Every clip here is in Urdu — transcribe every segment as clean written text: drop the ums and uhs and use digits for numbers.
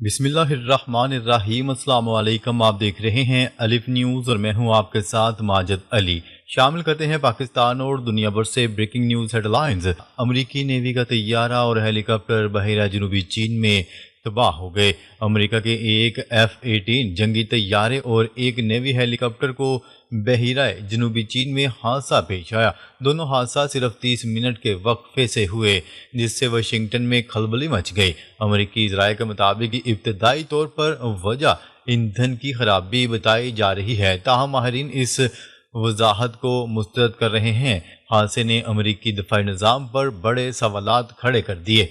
بسم اللہ الرحمن الرحیم۔ السلام علیکم، آپ دیکھ رہے ہیں الف نیوز اور میں ہوں آپ کے ساتھ ماجد علی۔ شامل کرتے ہیں پاکستان اور دنیا بھر سے بریکنگ نیوز ہیڈ لائنز۔ امریکی نیوی کا طیارہ اور ہیلی کاپٹر بحیرہ جنوبی چین میں تباہ ہو گئے۔ امریکہ کے ایک F-18 جنگی طیارے اور ایک نیوی ہیلی کاپٹر کو بحیرہ جنوبی چین میں حادثہ پیش آیا۔ دونوں حادثات صرف 30 منٹ کے وقفے سے ہوئے، جس سے واشنگٹن میں کھلبلی مچ گئی۔ امریکی ذرائع کے مطابق ابتدائی طور پر وجہ ایندھن کی خرابی بتائی جا رہی ہے، تاہم ماہرین اس وضاحت کو مسترد کر رہے ہیں۔ حادثے نے امریکی دفاعی نظام پر بڑے سوالات کھڑے کر دیے۔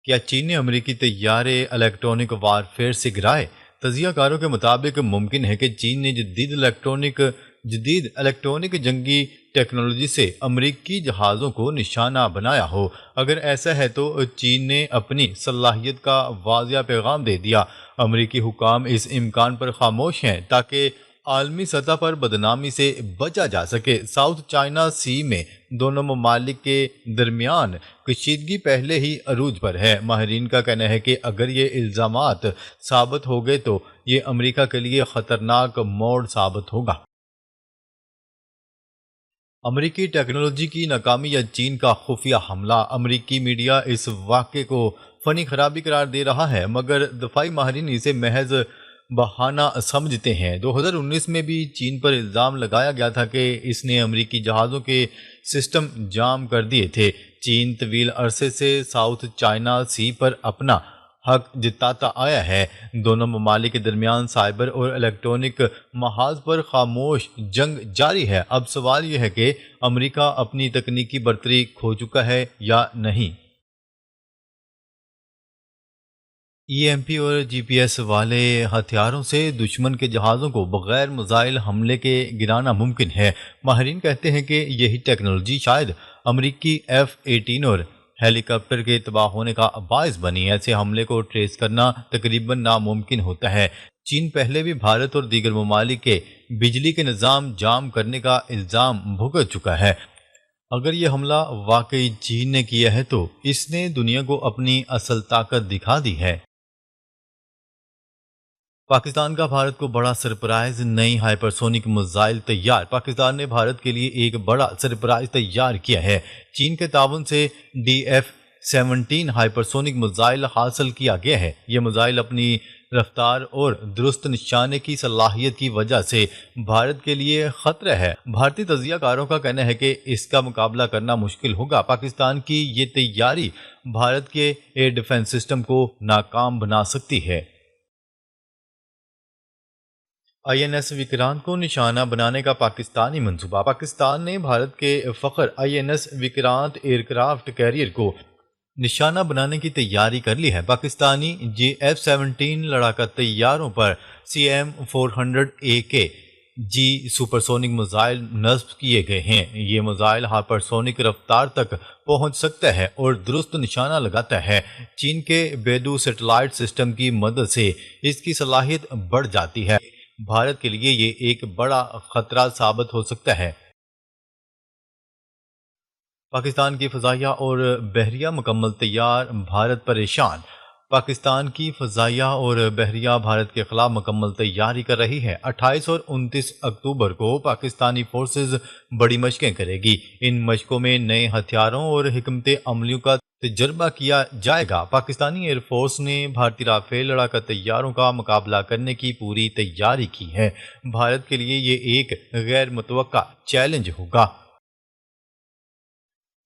کیا چین نے امریکی طیارے الیکٹرونک وارفیئر سے گرائے؟ تجزیہ کاروں کے مطابق ممکن ہے کہ چین نے جدید الیکٹرونک جنگی ٹیکنالوجی سے امریکی جہازوں کو نشانہ بنایا ہو۔ اگر ایسا ہے تو چین نے اپنی صلاحیت کا واضح پیغام دے دیا۔ امریکی حکام اس امکان پر خاموش ہیں تاکہ عالمی سطح پر بدنامی سے بچا جا سکے۔ ساؤتھ چائنا سی میں دونوں ممالک کے درمیان کشیدگی پہلے ہی عروج پر ہے۔ ماہرین کا کہنا ہے کہ اگر یہ الزامات ثابت ہو گئے تو یہ امریکہ کے لیے خطرناک موڑ ثابت ہوگا۔ امریکی ٹیکنالوجی کی ناکامی یا چین کا خفیہ حملہ؟ امریکی میڈیا اس واقعے کو فنی خرابی قرار دے رہا ہے، مگر دفاعی ماہرین اسے محض بہانہ سمجھتے ہیں۔ 2019 میں بھی چین پر الزام لگایا گیا تھا کہ اس نے امریکی جہازوں کے سسٹم جام کر دیے تھے۔ چین طویل عرصے سے ساؤتھ چائنا سی پر اپنا حق جتاتا آیا ہے۔ دونوں ممالک کے درمیان سائبر اور الیکٹرونک محاذ پر خاموش جنگ جاری ہے۔ اب سوال یہ ہے کہ امریکہ اپنی تکنیکی برتری کھو چکا ہے یا نہیں۔ EMP اور GPS والے ہتھیاروں سے دشمن کے جہازوں کو بغیر میزائل حملے کے گرانا ممکن ہے۔ ماہرین کہتے ہیں کہ یہی ٹیکنالوجی شاید امریکی F-18 اور ہیلی کاپٹر کے تباہ ہونے کا باعث بنی۔ ایسے حملے کو ٹریس کرنا تقریباً ناممکن ہوتا ہے۔ چین پہلے بھی بھارت اور دیگر ممالک کے بجلی کے نظام جام کرنے کا الزام بھگت چکا ہے۔ اگر یہ حملہ واقعی چین نے کیا ہے تو اس نے دنیا کو اپنی اصل طاقت دکھا دی ہے۔ پاکستان کا بھارت کو بڑا سرپرائز، نئی ہائپرسونک میزائل تیار۔ پاکستان نے بھارت کے لیے ایک بڑا سرپرائز تیار کیا ہے۔ چین کے تعاون سے DF-17 ہائپرسونک میزائل حاصل کیا گیا ہے۔ یہ میزائل اپنی رفتار اور درست نشانے کی صلاحیت کی وجہ سے بھارت کے لیے خطرہ ہے۔ بھارتی تجزیہ کاروں کا کہنا ہے کہ اس کا مقابلہ کرنا مشکل ہوگا۔ پاکستان کی یہ تیاری بھارت کے ایئر ڈیفنس سسٹم کو ناکام بنا سکتی ہے۔ INS وکرانت کو نشانہ بنانے کا پاکستانی منصوبہ۔ پاکستان نے بھارت کے فخر INS Vikrant aircraft carrier کو نشانہ بنانے کی تیاری کر لی ہے۔ پاکستانی F-17 لڑاکا طیاروں پر CM-400 AKG سپرسونک میزائل نصب کیے گئے ہیں۔ یہ میزائل ہائپرسونک رفتار تک پہنچ سکتا ہے اور درست نشانہ لگاتا ہے۔ چین کے بیڈو سیٹلائٹ سسٹم کی مدد سے اس کی صلاحیت بڑھ جاتی ہے۔ بھارت کے لیے یہ ایک بڑا خطرہ ثابت ہو سکتا ہے۔ پاکستان کی فضائیہ اور بحریہ مکمل تیار، بھارت پریشان۔ پاکستان کی فضائیہ اور بحریہ بھارت کے خلاف مکمل تیاری کر رہی ہے۔ 28 اور 29 اکتوبر کو پاکستانی فورسز بڑی مشقیں کرے گی۔ ان مشقوں میں نئے ہتھیاروں اور حکمت عملیوں کا تجربہ کیا جائے گا۔ پاکستانی ایئر فورس نے بھارتی رافیل لڑاکا طیاروں کا مقابلہ کرنے کی پوری تیاری کی ہے۔ بھارت کے لیے یہ ایک غیر متوقع چیلنج ہوگا۔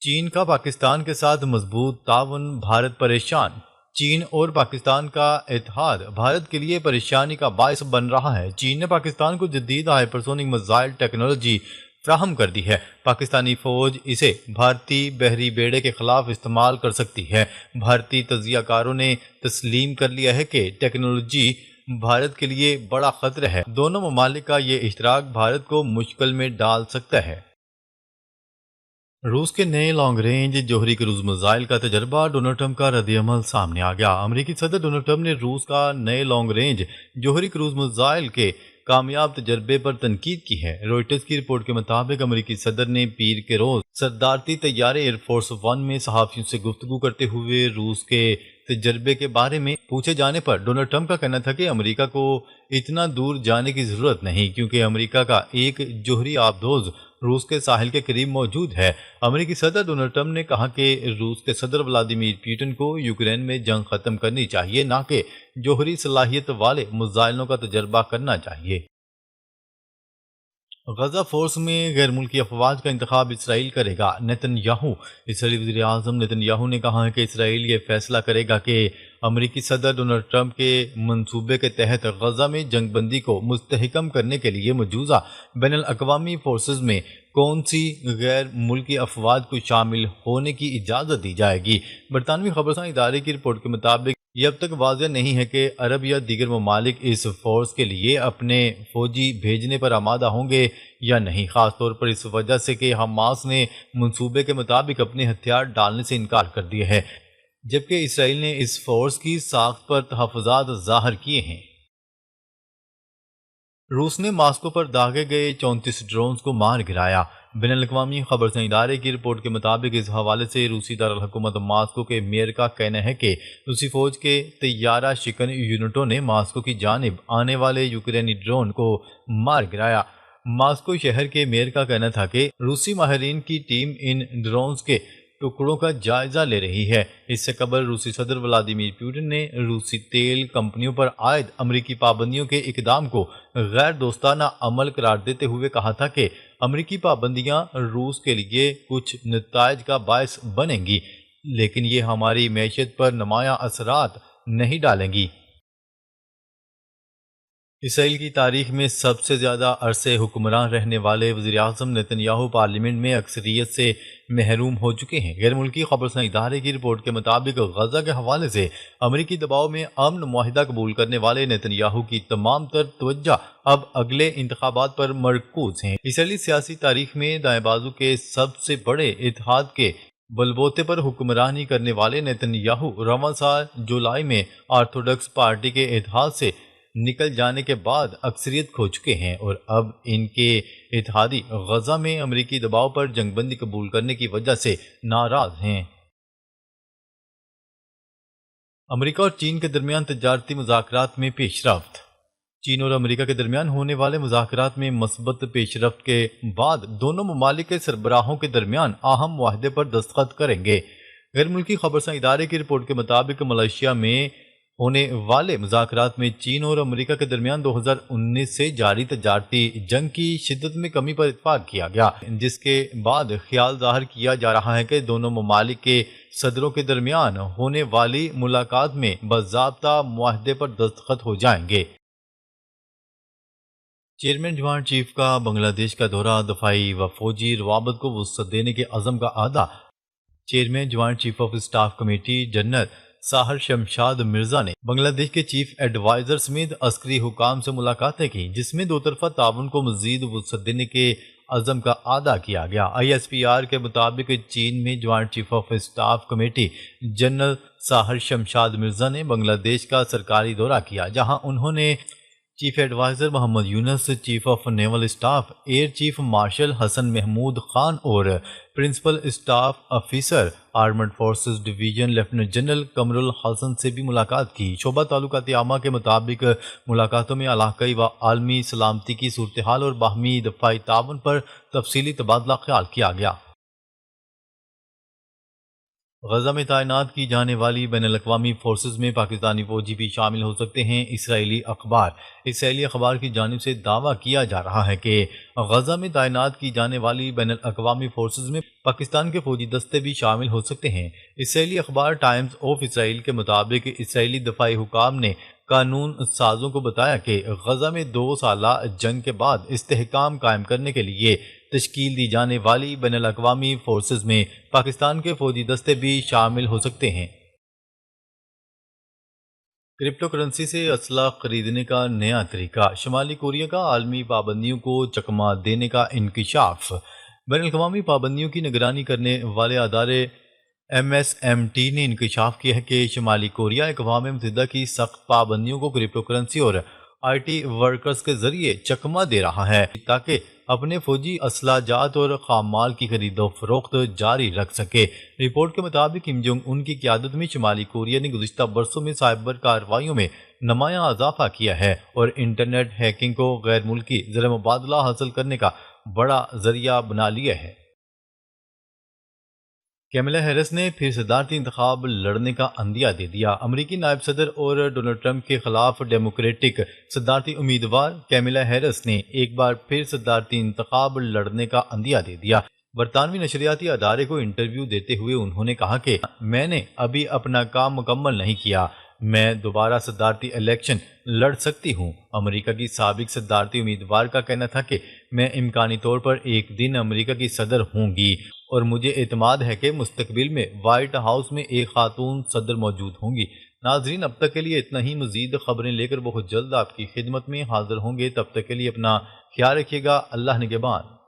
چین کا پاکستان کے ساتھ مضبوط تعاون، بھارت پریشان۔ چین اور پاکستان کا اتحاد بھارت کے لیے پریشانی کا باعث بن رہا ہے۔ چین نے پاکستان کو جدید ہائپرسونک میزائل ٹیکنالوجی فراہم کر دی ہے۔ پاکستانی فوج اسے بھارتی بحری بیڑے کے خلاف استعمال کر سکتی ہے۔ بھارتی تجزیہ کاروں نے تسلیم کر لیا ہے کہ ٹیکنالوجی بھارت کے لیے بڑا خطرہ ہے۔ دونوں ممالک کا یہ اشتراک بھارت کو مشکل میں ڈال سکتا ہے۔ روس کے نئے لانگ رینج جوہری کروز میزائل کا تجربہ، ڈونلڈ ٹرمپ کا رد عمل سامنے آ گیا۔ امریکی صدر ڈونلڈ ٹرمپ نے روس کا نئے لانگ رینج جوہری کروز میزائل کے کامیاب تجربے پر تنقید کی ہے۔ روئٹرز کی رپورٹ کے مطابق امریکی صدر نے پیر کے روز صدارتی طیارے ایئر فورس ون میں صحافیوں سے گفتگو کرتے ہوئے روس کے تجربے کے بارے میں پوچھے جانے پر ڈونلڈ ٹرمپ کا کہنا تھا کہ امریکہ کو اتنا دور جانے کی ضرورت نہیں، کیونکہ امریکہ کا ایک جوہری آبدوز روس کے ساحل کے قریب موجود ہے۔ امریکی صدر ڈونلڈ ٹرمپ نے کہا کہ روس کے صدر ولادیمیر پوٹن کو یوکرین میں جنگ ختم کرنی چاہیے، نہ کہ جوہری صلاحیت والے میزائلوں کا تجربہ کرنا چاہیے۔ غزہ فورس میں غیر ملکی افواج کا انتخاب اسرائیل کرے گا، نیتن یاہو۔ اسرائیلی وزیر اعظم نیتن یاہو نے کہا ہے کہ اسرائیل یہ فیصلہ کرے گا کہ امریکی صدر ڈونلڈ ٹرمپ کے منصوبے کے تحت غزہ میں جنگ بندی کو مستحکم کرنے کے لیے مجوزہ بین الاقوامی فورسز میں کون سی غیر ملکی افواج کو شامل ہونے کی اجازت دی جائے گی۔ برطانوی خبرساں ادارے کی رپورٹ کے مطابق یہ اب تک واضح نہیں ہے کہ عرب یا دیگر ممالک اس فورس کے لیے اپنے فوجی بھیجنے پر آمادہ ہوں گے یا نہیں، خاص طور پر اس وجہ سے کہ حماس نے منصوبے کے مطابق اپنے ہتھیار ڈالنے سے انکار کر دیا ہے، جبکہ اسرائیل نے اس فورس کی ساخت پر تحفظات ظاہر کیے ہیں۔ روس نے ماسکو پر داغے گئے 34 ڈرونز کو مار گرایا۔ بین الاقوامی خبرساں ادارے کی رپورٹ کے مطابق اس حوالے سے روسی دارالحکومت ماسکو کے میئر کا کہنا ہے کہ روسی فوج کے طیارہ شکن یونٹوں نے ماسکو کی جانب آنے والے یوکرینی ڈرون کو مار گرایا۔ ماسکو شہر کے میئر کا کہنا تھا کہ روسی ماہرین کی ٹیم ان ڈرونز کے ٹکڑوں کا جائزہ لے رہی ہے۔ اس سے قبل روسی صدر ولادیمیر پوٹن نے روسی تیل کمپنیوں پر عائد امریکی پابندیوں کے اقدام کو غیر دوستانہ عمل قرار دیتے ہوئے کہا تھا کہ امریکی پابندیاں روس کے لیے کچھ نتائج کا باعث بنیں گی، لیکن یہ ہماری معیشت پر نمایاں اثرات نہیں ڈالیں گی۔ اسرائیل کی تاریخ میں سب سے زیادہ عرصے حکمران رہنے والے وزیر اعظم نیتن یاہو پارلیمنٹ میں اکثریت سے محروم ہو چکے ہیں۔ غیر ملکی خبرساں ادارے کی رپورٹ کے مطابق غزہ کے حوالے سے امریکی دباؤ میں امن معاہدہ قبول کرنے والے نیتن یاہو کی تمام تر توجہ اب اگلے انتخابات پر مرکوز ہیں۔ اسرائیلی سیاسی تاریخ میں دائیں بازو کے سب سے بڑے اتحاد کے بلبوتے پر حکمرانی کرنے والے نیتن یاہو رواں سال جولائی میں آرتھوڈکس پارٹی کے اتحاد سے نکل جانے کے بعد اکثریت کھو چکے ہیں اور اب ان کے اتحادی غزہ میں امریکی دباؤ پر جنگ بندی قبول کرنے کی وجہ سے ناراض ہیں۔ امریکہ اور چین کے درمیان تجارتی مذاکرات میں پیش رفت۔ چین اور امریکہ کے درمیان ہونے والے مذاکرات میں مثبت پیش رفت کے بعد دونوں ممالک کے سربراہوں کے درمیان اہم معاہدے پر دستخط کریں گے۔ غیر ملکی خبرساں ادارے کی رپورٹ کے مطابق ملائیشیا میں ہونے والے مذاکرات میں چین اور امریکہ کے درمیان 2019 سے جاری تجارتی جنگ کی شدت میں کمی پر اتفاق کیا گیا، جس کے بعد خیال ظاہر کیا جا رہا ہے کہ دونوں ممالک کے صدروں کے درمیان ہونے والی ملاقات میں باضابطہ معاہدے پر دستخط ہو جائیں گے۔ چیئرمین جوائنٹ چیف کا بنگلہ دیش کا دورہ، دفاعی و فوجی روابط کو وسعت دینے کے عزم کا اعادہ۔ Chairman joint chief of staff committee general Sahir Shamshad Mirza نے بنگلہ دیش کے چیف ایڈوائزر سمیت عسکری حکام سے ملاقاتیں کی، جس میں دو طرفہ تعاون کو مزید وسعت دینے کے عزم کا اعادہ کیا گیا۔ ISPR کے مطابق چین میں joint chief of staff committee general Sahir Shamshad Mirza نے بنگلہ دیش کا سرکاری دورہ کیا، جہاں انہوں نے chief adviser Muhammad Yunus, chief of naval staff air chief marshal Hasan Mahmood Khan اور principal staff officer armed forces division lieutenant general Qamar ul Hassan سے بھی ملاقات کی۔ شعبہ تعلقات عامہ کے مطابق ملاقاتوں میں علاقائی و عالمی سلامتی کی صورتحال اور باہمی دفاعی تعاون پر تفصیلی تبادلہ خیال کیا گیا۔ غزہ میں تعینات کی جانے والی بین الاقوامی فورسز میں پاکستانی فوجی بھی شامل ہو سکتے ہیں۔ اسرائیلی اخبار کی جانب سے دعویٰ کیا جا رہا ہے کہ غزہ میں تعینات کی جانے والی بین الاقوامی فورسز میں پاکستان کے فوجی دستے بھی شامل ہو سکتے ہیں۔ اسرائیلی اخبار ٹائمز آف اسرائیل کے مطابق اسرائیلی دفاعی حکام نے قانون سازوں کو بتایا کہ غزہ میں 2 سالہ جنگ کے بعد استحکام قائم کرنے کے لیے تشکیل دی جانے والی بین الاقوامی فورسز میں پاکستان کے فوجی دستے بھی شامل ہو سکتے ہیں۔ کرپٹو کرنسی سے اسلحہ خریدنے کا نیا طریقہ، شمالی کوریا کا عالمی پابندیوں کو چکما دینے کا انکشاف۔ بین الاقوامی پابندیوں کی نگرانی کرنے والے ادارے MSMT نے انکشاف کیا ہے کہ شمالی کوریا اقوام متحدہ کی سخت پابندیوں کو کرپٹو کرنسی اور IT ورکرز کے ذریعے چکمہ دے رہا ہے تاکہ اپنے فوجی اسلحہ جات اور خام مال کی خرید و فروخت جاری رکھ سکے۔ رپورٹ کے مطابق کم جونگ ان کی قیادت میں شمالی کوریا نے گزشتہ برسوں میں سائبر کارروائیوں میں نمایاں اضافہ کیا ہے اور انٹرنیٹ ہیکنگ کو غیر ملکی زر مبادلہ حاصل کرنے کا بڑا ذریعہ بنا لیا ہے۔ کیملا ہیرس نے پھر صدارتی انتخاب لڑنے کا عندیہ دے دیا۔ امریکی نائب صدر اور ڈونلڈ ٹرمپ کے خلاف ڈیموکریٹک صدارتی امیدوار کیملا ہیرس نے ایک بار پھر صدارتی انتخاب لڑنے کا عندیہ دے دیا۔ برطانوی نشریاتی ادارے کو انٹرویو دیتے ہوئے انہوں نے کہا کہ میں نے ابھی اپنا کام مکمل نہیں کیا، میں دوبارہ صدارتی الیکشن لڑ سکتی ہوں۔ امریکہ کی سابق صدارتی امیدوار کا کہنا تھا کہ میں امکانی طور پر ایک دن امریکہ کی صدر ہوں گی اور مجھے اعتماد ہے کہ مستقبل میں وائٹ ہاؤس میں ایک خاتون صدر موجود ہوں گی۔ ناظرین، اب تک کے لیے اتنا ہی۔ مزید خبریں لے کر بہت جلد آپ کی خدمت میں حاضر ہوں گے۔ تب تک کے لیے اپنا خیال رکھیے گا۔ اللہ نگہبان۔